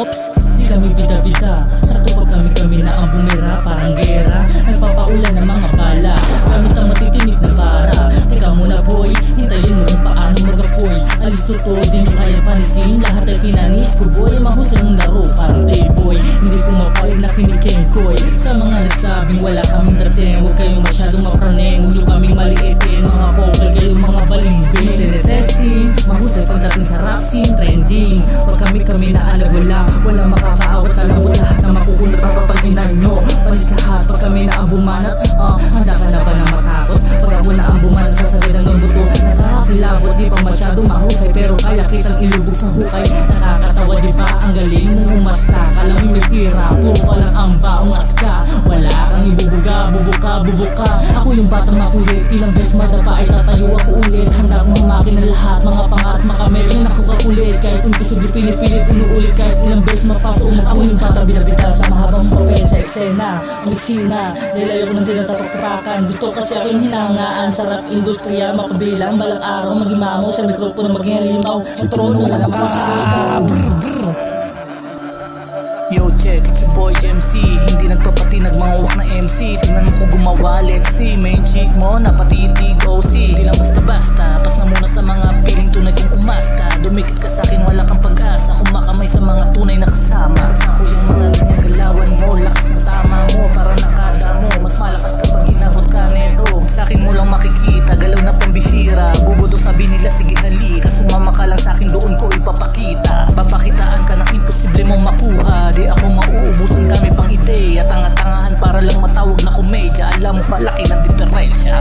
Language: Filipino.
Ops, di kami bida-bida. Sakto pag kami na ang bumira. Parang gera, nagpapaulan ng mga bala. Gamit ang matitinik na bara. Teka muna boy, hintayin mo kung paano mag-apoy. Alis totoo, di nyo kaya panisin. Lahat ay tinanis ko boy, mahusay mong laro. Parang playboy, hindi pumapayag na kinikengkoy. Sa mga nagsabing wala kaming dating, huwag kayong masyadong mapraneng. Huwag nyo kaming maliitin, mga couple kayong mga balimbing. Tinetesting, mahusay pagdating sa rap scene. Trending, pag kami na alawala. Walang makakaawat, kalambot lahat na makukunot ang kapaginan nyo. Panis lahat pag kami na ang bumanat. Handa ka na ba na matakot? Pag ako na ang bumanat sa sagad ng buto. Nakakilabot, di pa masyadong mahusay, pero kaya kitang ilubog sa hukay. Nakakatawa di ba? Ang galing mong umasta. Kalaming may tira, puro ka lang ang baungas ka. Wala kang ibubuga, bubuka. Ako yung batang makulit, ilang beses madapa ay tatayo ako ulit. Handa kong humakin na lahat, mga pangarap makamit. Yan ako kakulit, kahit imposible pinipilit, inuulit kahit ilang beses mapasok. Ako yung batang bida-bida sa mahabang papel sa eksena. Umiksina, nilayo ko ng tinatapak-tapakan. Gusto kasi ako yung hinangaan sa rap industriya. Mapabilang, balang araw, maging mamo sa mikropono, maging halimaw. Sa trono, wala Yo check, it's your boy MC. Hindi nagpapatinag, mangawak na MC. Tingnan mo ko gumawa, let's see. Main chick mo, napatitig OC. Hindi lang basta-basta, pas na muna sa mga piling tunay kong umasta. Dumikit ka sa'kin, wala kang pag-asa. Kumakamay sa mga tunay na kasama. Sako yung mga ganyang galawan mo. Lakas ng tama mo, para nakada mo. Mas malakas kapag hinabot ka neto. Sa'kin mo lang makikita, galaw na pambihira. Bubudo sabi nila, sige halika. Sumama ka lang sa'kin, doon ko ipapakita. Papakitaan ka ng imposible mong makuha. Di ako mauubusan, dami pang ideya. Tanga-tangahan para lang matawag na komedya. Alam mo malaki ng diferensya.